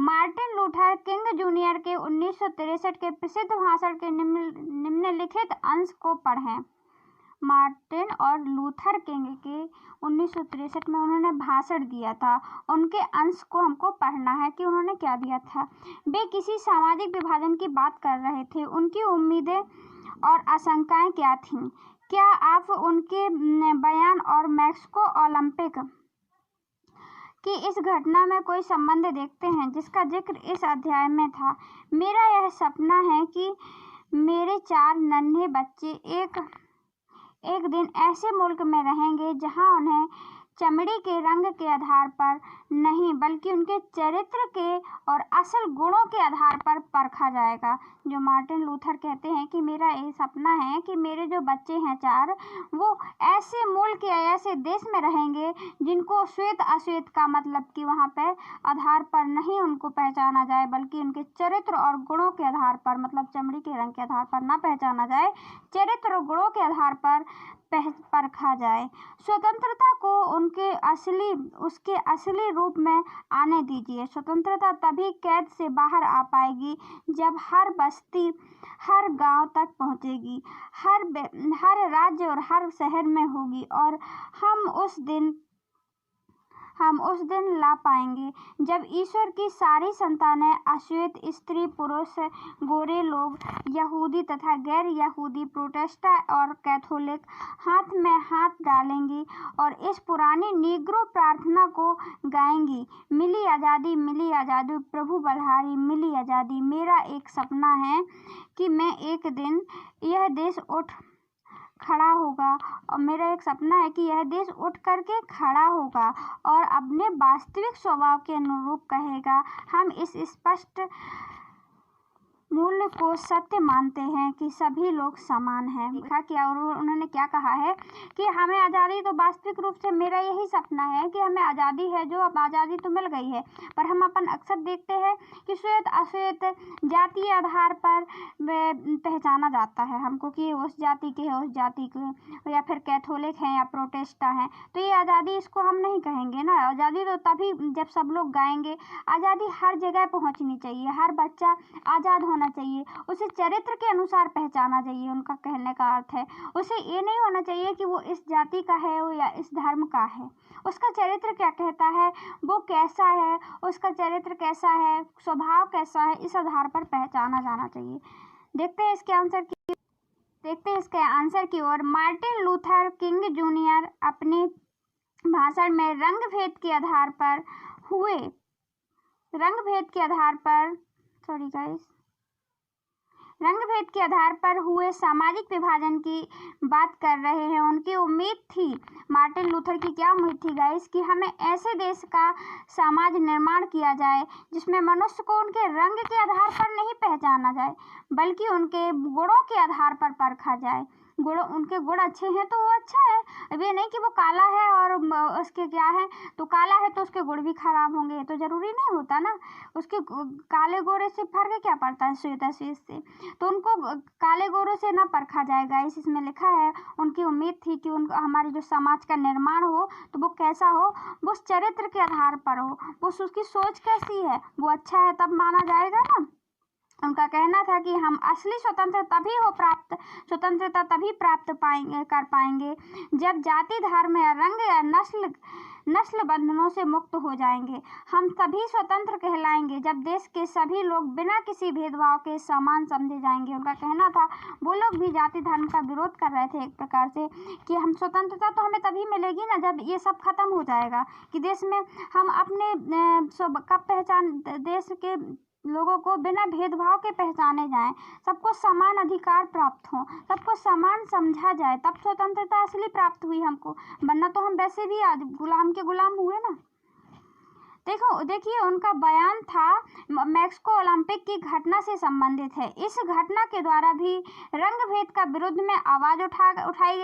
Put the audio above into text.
Martin Luther king junior के 1963 के प्रसिद्ध भाषण के निम्नलिखित अंश को पढ़ें। मार्टिन और लूथर किंग के 1963 में उन्होंने भाषण दिया था, उनके अंश को हमको पढ़ना है कि उन्होंने क्या दिया था। वे किसी सामाजिक विभाजन की बात कर रहे थे। उनकी उम्मीदें और आशंकाएं क्या थीं? क्या आप उनके बयान और मैक्सिको ओलंपिक कि इस घटना में कोई संबंध देखते हैं जिसका जिक्र इस अध्याय में था? मेरा यह सपना है कि मेरे 4 नन्हे बच्चे एक दिन ऐसे मुल्क में रहेंगे जहां उन्हें चमड़ी के रंग के आधार पर नहीं बल्कि उनके चरित्र के और असल गुणों के आधार पर परखा जाएगा। जो मार्टिन लूथर कहते हैं कि मेरा ये सपना है कि मेरे जो बच्चे हैं 4, वो ऐसे मुल्क या ऐसे देश में रहेंगे जिनको श्वेत अश्वेत का मतलब कि वहाँ पे आधार पर नहीं उनको पहचाना जाए बल्कि उनके चरित्र और गुणों के आधार पर, मतलब चमड़ी के रंग के आधार पर ना पहचाना जाए, चरित्र और गुणों के आधार पर परखा जाए। स्वतंत्रता को उसके असली रूप में आने दीजिए। स्वतंत्रता तभी कैद से बाहर आ पाएगी जब हर बस्ती हर गांव तक पहुंचेगी, हर राज्य और हर शहर में होगी और हम उस दिन ला पाएंगे जब ईश्वर की सारी संतानें अश्वेत, स्त्री, पुरुष, गोरे लोग, यहूदी तथा गैर यहूदी, प्रोटेस्टेंट और कैथोलिक हाथ में हाथ डालेंगी और इस पुरानी नीग्रो प्रार्थना को गाएंगी, मिली आज़ादी प्रभु बलिहारी, मिली आज़ादी। मेरा एक सपना है कि मैं एक दिन यह देश उठ खड़ा होगा और मेरा एक सपना है कि यह देश उठ करके खड़ा होगा और अपने वास्तविक स्वभाव के अनुरूप कहेगा, हम इस स्पष्ट मूल्य को सत्य मानते हैं कि सभी लोग समान हैं। लिखा क्या और उन्होंने क्या कहा है कि हमें आज़ादी, तो वास्तविक रूप से मेरा यही सपना है कि हमें आज़ादी है, जो अब आज़ादी तो मिल गई है, पर हम अपन अक्सर देखते हैं कि श्वेत अश्वेत जातीय आधार पर पहचाना जाता है हमको कि उस जाति के है, उस जाति के, या फिर कैथोलिक हैं या प्रोटेस्टेंट हैं, तो ये आज़ादी इसको हम नहीं कहेंगे ना। आज़ादी तो तभी जब सब लोग गाएंगे। आज़ादी हर जगह पहुँचनी चाहिए, हर बच्चा आज़ाद होना चाहिए, उसे चरित्र के अनुसार पहचाना चाहिए। उनका कहने का अर्थ है उसे ये नहीं होना चाहिए कि वो इस जाति का है या इस धर्म का है, उसका चरित्र क्या कहता है, वो कैसा है, उसका चरित्र कैसा है, स्वभाव कैसा है, इस आधार पर पहचाना जाना चाहिए। देखते हैं इसके आंसर की ओर। मार्टिन लूथर किंग जूनियर अपने भाषण में रंग भेद के आधार पर हुए सामाजिक विभाजन की बात कर रहे हैं। उनकी उम्मीद थी, मार्टिन लूथर की क्या उम्मीद थी गाइस, कि हमें ऐसे देश का समाज निर्माण किया जाए जिसमें मनुष्य को उनके रंग के आधार पर नहीं पहचाना जाए बल्कि उनके गुणों के आधार पर परखा जाए। उनके गुण अच्छे हैं तो वो अच्छा है, अब ये नहीं कि वो काला है और उसके क्या है, तो काला है तो उसके गुण भी खराब होंगे, तो जरूरी नहीं होता ना। उसके काले गोरे से फर्क क्या पड़ता है श्वेत अश्वेत से, तो उनको काले गोरों से ना परखा जाएगा। इसमें लिखा है उनकी उम्मीद थी कि हमारे जो समाज का निर्माण हो तो वो कैसा हो, वो उस चरित्र के आधार पर हो, वो उसकी सोच कैसी है, वो अच्छा है तब माना जाएगा ना। उनका कहना था कि हम असली स्वतंत्रता तभी प्राप्त कर पाएंगे जब जाति, धर्म या रंग या नस्ल बंधनों से मुक्त हो जाएंगे। हम तभी स्वतंत्र कहलाएंगे जब देश के सभी लोग बिना किसी भेदभाव के समान समझे जाएंगे। उनका कहना था, वो लोग भी जाति धर्म का विरोध कर रहे थे एक प्रकार से, कि हम स्वतंत्रता तो हमें तभी मिलेगी ना जब ये सब खत्म हो जाएगा, कि देश में हम अपने देश के लोगों को बिना भेदभाव के पहचाने जाएं, सबको समान अधिकार प्राप्त हो, सबको समान समझा जाए, तब स्वतंत्रता असली प्राप्त हुई हमको, वरना तो हम वैसे भी गुलाम के गुलाम हुए ना। देखिए उनका बयान था मैक्सिको ओलंपिक की घटना से संबंधित है। इस घटना के द्वारा भी रंग भेद का विरुद्ध में आवाज उठाई गई।